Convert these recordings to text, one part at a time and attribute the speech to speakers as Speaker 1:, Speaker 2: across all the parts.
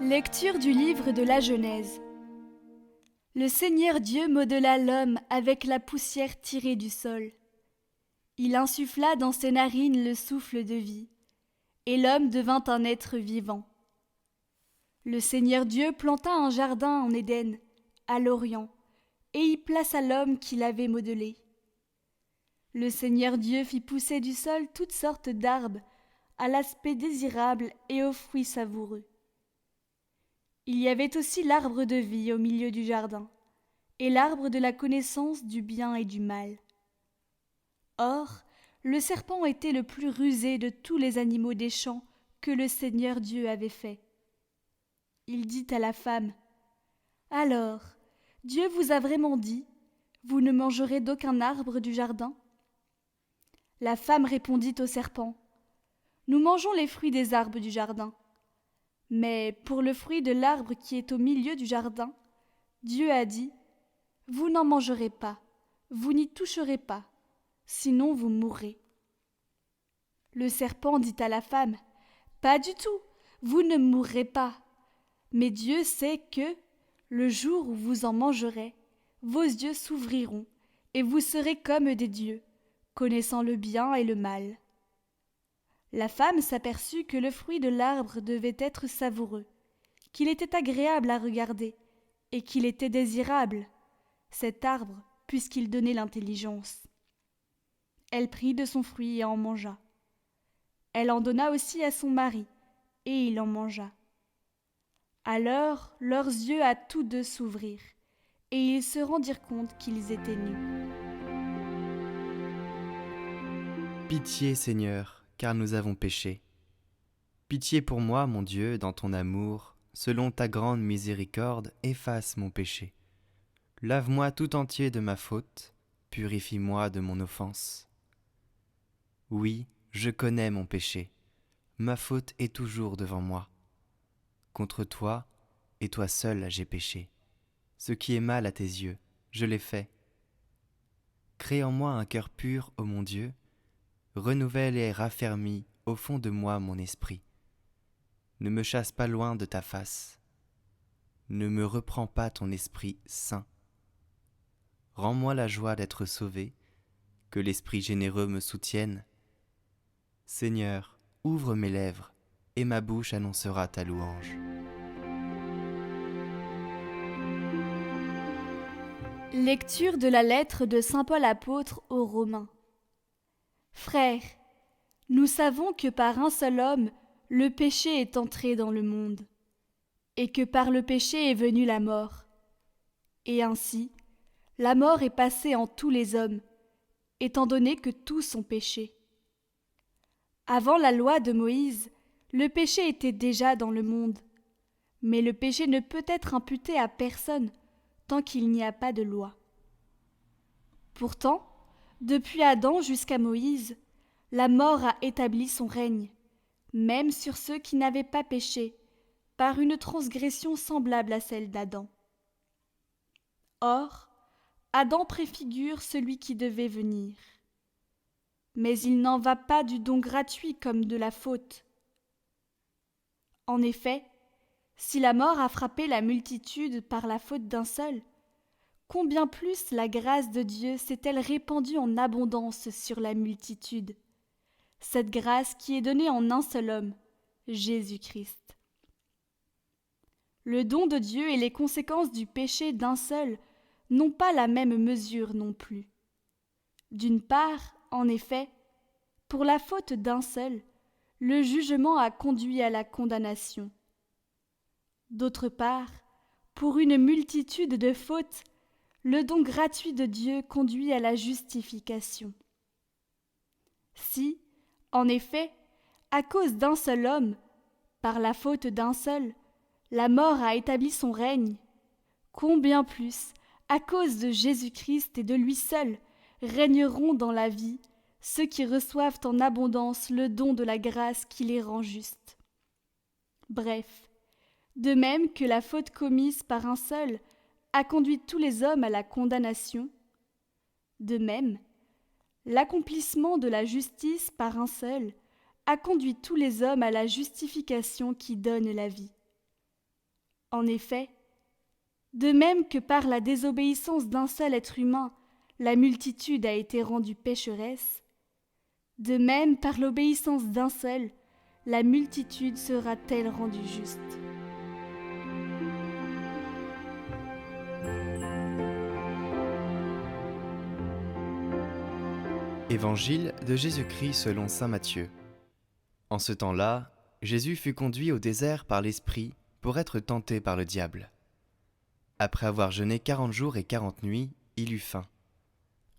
Speaker 1: Lecture du livre de la Genèse. Le Seigneur Dieu modela l'homme avec la poussière tirée du sol. Il insuffla dans ses narines le souffle de vie, et l'homme devint un être vivant. Le Seigneur Dieu planta un jardin en Éden, à l'Orient, et y plaça l'homme qu'il avait modelé. Le Seigneur Dieu fit pousser du sol toutes sortes d'arbres, à l'aspect désirable et aux fruits savoureux. Il y avait aussi l'arbre de vie au milieu du jardin, et l'arbre de la connaissance du bien et du mal. Or, le serpent était le plus rusé de tous les animaux des champs que le Seigneur Dieu avait faits. Il dit à la femme : « Alors, Dieu vous a vraiment dit : vous ne mangerez d'aucun arbre du jardin ? » La femme répondit au serpent : « Nous mangeons les fruits des arbres du jardin. Mais pour le fruit de l'arbre qui est au milieu du jardin, Dieu a dit : vous n'en mangerez pas, vous n'y toucherez pas, sinon vous mourrez. Le serpent dit à la femme : pas du tout, vous ne mourrez pas. Mais Dieu sait que, le jour où vous en mangerez, vos yeux s'ouvriront, et vous serez comme des dieux, connaissant le bien et le mal. La femme s'aperçut que le fruit de l'arbre devait être savoureux, qu'il était agréable à regarder, et qu'il était désirable, cet arbre, puisqu'il donnait l'intelligence. Elle prit de son fruit et en mangea. Elle en donna aussi à son mari, et il en mangea. Alors leurs yeux à tous deux s'ouvrirent, et ils se rendirent compte qu'ils étaient nus.
Speaker 2: Pitié, Seigneur, car nous avons péché. Pitié pour moi, mon Dieu, dans ton amour, selon ta grande miséricorde, efface mon péché. Lave-moi tout entier de ma faute, purifie-moi de mon offense. Oui, je connais mon péché, ma faute est toujours devant moi. Contre toi, et toi seul j'ai péché. Ce qui est mal à tes yeux, je l'ai fait. Crée en moi un cœur pur, ô mon Dieu, renouvelle et raffermis au fond de moi mon esprit. Ne me chasse pas loin de ta face. Ne me reprends pas ton esprit saint. Rends-moi la joie d'être sauvé, que l'esprit généreux me soutienne. Seigneur, ouvre mes lèvres, et ma bouche annoncera ta louange.
Speaker 1: Lecture de la lettre de saint Paul apôtre aux Romains. Frères, nous savons que par un seul homme, le péché est entré dans le monde, et que par le péché est venue la mort. Et ainsi, la mort est passée en tous les hommes, étant donné que tous ont péché. Avant la loi de Moïse, le péché était déjà dans le monde, mais le péché ne peut être imputé à personne tant qu'il n'y a pas de loi. Pourtant, depuis Adam jusqu'à Moïse, la mort a établi son règne, même sur ceux qui n'avaient pas péché, par une transgression semblable à celle d'Adam. Or, Adam préfigure celui qui devait venir. Mais il n'en va pas du don gratuit comme de la faute. En effet, si la mort a frappé la multitude par la faute d'un seul, combien plus la grâce de Dieu s'est-elle répandue en abondance sur la multitude, cette grâce qui est donnée en un seul homme, Jésus-Christ. Le don de Dieu et les conséquences du péché d'un seul n'ont pas la même mesure non plus. D'une part, en effet, pour la faute d'un seul, le jugement a conduit à la condamnation. D'autre part, pour une multitude de fautes, le don gratuit de Dieu conduit à la justification. Si, en effet, à cause d'un seul homme, par la faute d'un seul, la mort a établi son règne, combien plus, à cause de Jésus-Christ et de lui seul, régneront dans la vie ceux qui reçoivent en abondance le don de la grâce qui les rend justes. Bref, de même que la faute commise par un seul a conduit tous les hommes à la condamnation, de même, l'accomplissement de la justice par un seul a conduit tous les hommes à la justification qui donne la vie. En effet, de même que par la désobéissance d'un seul être humain, la multitude a été rendue pécheresse, de même par l'obéissance d'un seul, la multitude sera-t-elle rendue juste.
Speaker 2: Évangile de Jésus-Christ selon saint Matthieu. En ce temps-là, Jésus fut conduit au désert par l'Esprit pour être tenté par le diable. Après avoir jeûné 40 jours et 40 nuits, il eut faim.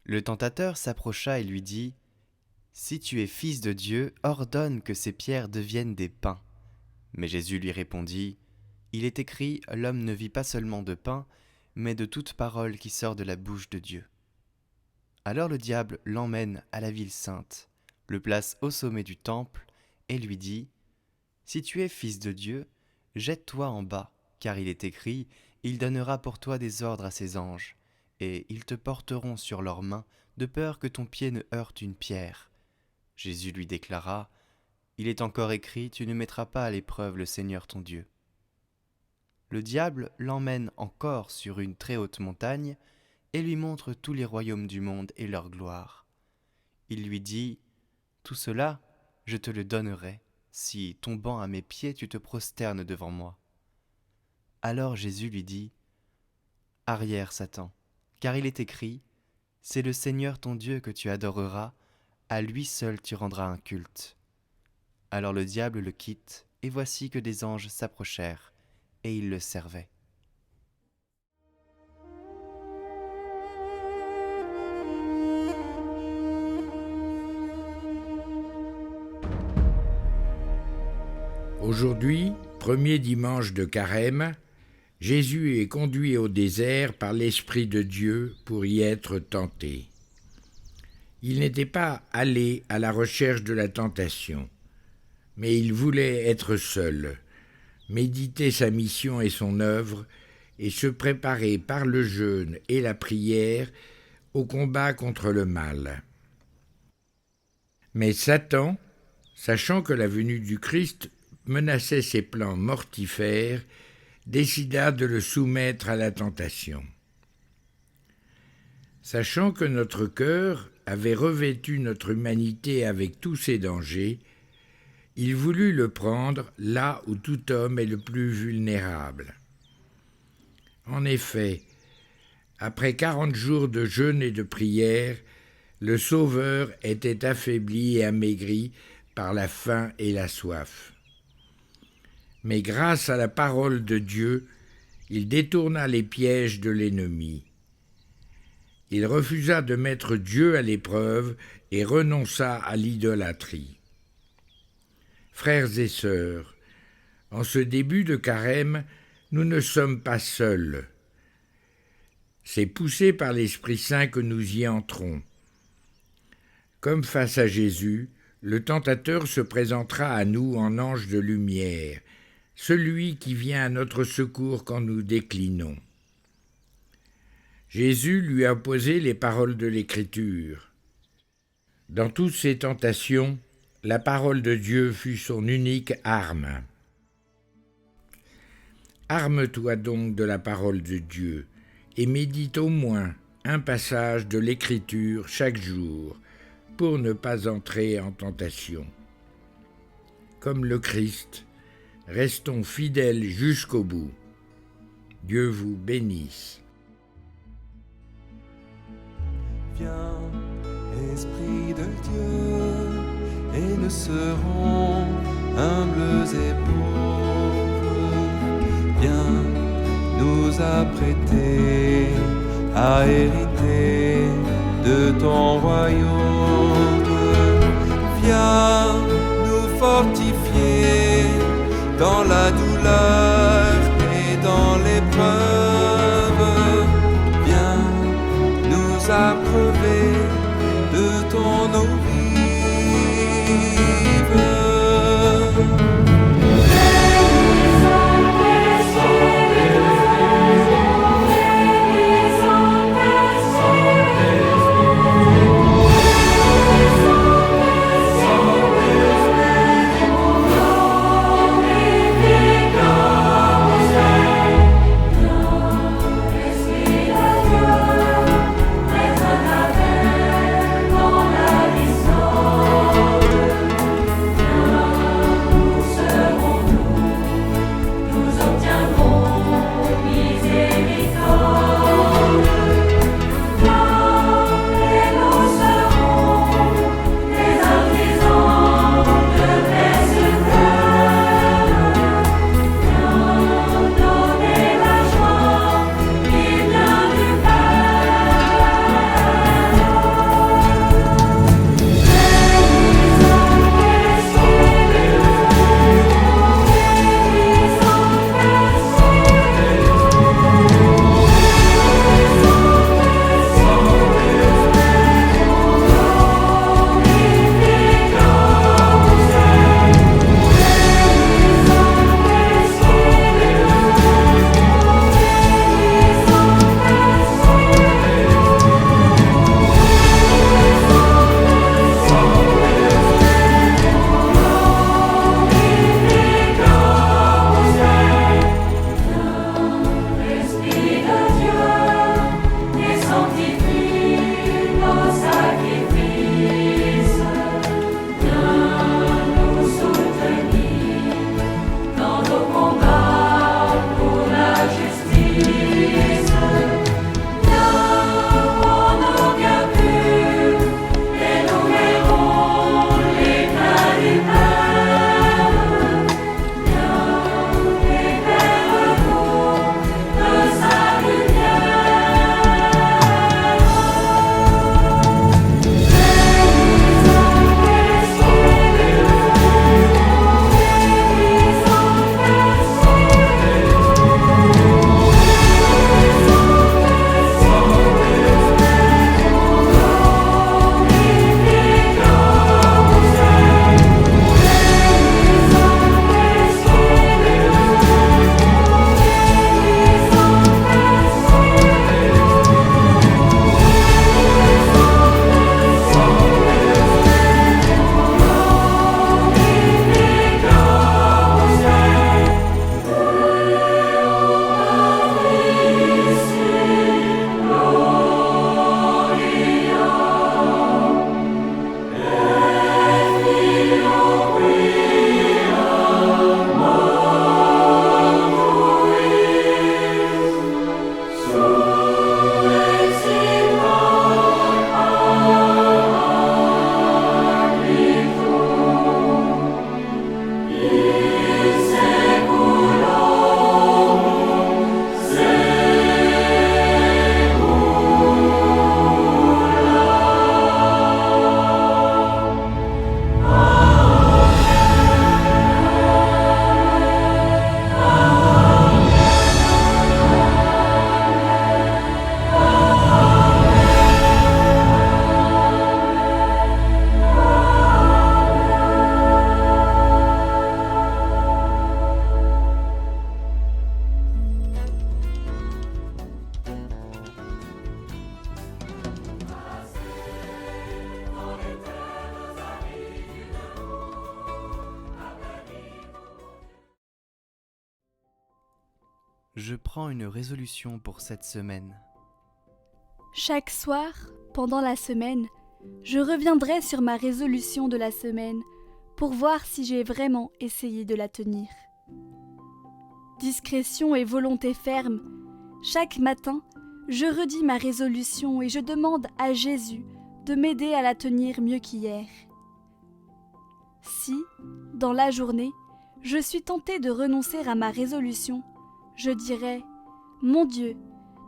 Speaker 2: Le tentateur s'approcha et lui dit : « Si tu es fils de Dieu, ordonne que ces pierres deviennent des pains. » Mais Jésus lui répondit : « Il est écrit, l'homme ne vit pas seulement de pain, mais de toute parole qui sort de la bouche de Dieu. » Alors le diable l'emmène à la ville sainte, le place au sommet du temple et lui dit : « Si tu es fils de Dieu, jette-toi en bas, car il est écrit, il donnera pour toi des ordres à ses anges, et ils te porteront sur leurs mains, de peur que ton pied ne heurte une pierre. » Jésus lui déclara : « Il est encore écrit, tu ne mettras pas à l'épreuve le Seigneur ton Dieu. » Le diable l'emmène encore sur une très haute montagne, et lui montre tous les royaumes du monde et leur gloire. Il lui dit : « Tout cela, je te le donnerai, si, tombant à mes pieds, tu te prosternes devant moi. » Alors Jésus lui dit : « Arrière, Satan, car il est écrit, c'est le Seigneur ton Dieu que tu adoreras, à lui seul tu rendras un culte. » Alors le diable le quitte, et voici que des anges s'approchèrent, et ils le servaient.
Speaker 3: Aujourd'hui, premier dimanche de Carême, Jésus est conduit au désert par l'Esprit de Dieu pour y être tenté. Il n'était pas allé à la recherche de la tentation, mais il voulait être seul, méditer sa mission et son œuvre, et se préparer par le jeûne et la prière au combat contre le mal. Mais Satan, sachant que la venue du Christ menaçait ses plans mortifères, décida de le soumettre à la tentation. Sachant que notre cœur avait revêtu notre humanité avec tous ses dangers, il voulut le prendre là où tout homme est le plus vulnérable. En effet, après 40 jours de jeûne et de prière, le Sauveur était affaibli et amaigri par la faim et la soif. Mais grâce à la parole de Dieu, il détourna les pièges de l'ennemi. Il refusa de mettre Dieu à l'épreuve et renonça à l'idolâtrie. Frères et sœurs, en ce début de Carême, nous ne sommes pas seuls. C'est poussé par l'Esprit Saint que nous y entrons. Comme face à Jésus, le tentateur se présentera à nous en ange de lumière, celui qui vient à notre secours quand nous déclinons. Jésus lui a posé les paroles de l'Écriture. Dans toutes ses tentations, la parole de Dieu fut son unique arme. Arme-toi donc de la parole de Dieu et médite au moins un passage de l'Écriture chaque jour pour ne pas entrer en tentation. Comme le Christ, restons fidèles jusqu'au bout. Dieu vous bénisse.
Speaker 4: Viens, Esprit de Dieu, et nous serons humbles et pauvres. Viens nous apprêter à hériter de ton royaume. Viens nous fortifier dans la douleur et dans l'épreuve. Viens nous abreuver de ton eau vive.
Speaker 2: je prends une résolution pour cette semaine.
Speaker 1: Chaque soir, pendant la semaine, je reviendrai sur ma résolution de la semaine pour voir si j'ai vraiment essayé de la tenir. Discrétion et volonté ferme, chaque matin, je redis ma résolution et je demande à Jésus de m'aider à la tenir mieux qu'hier. Si, dans la journée, je suis tentée de renoncer à ma résolution, je dirai « Mon Dieu,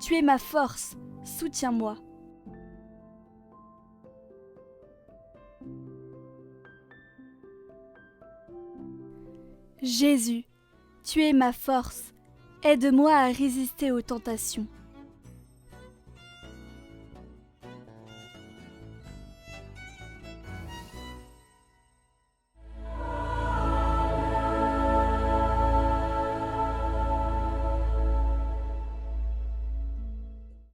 Speaker 1: tu es ma force, soutiens-moi ». Jésus, tu es ma force, aide-moi à résister aux tentations.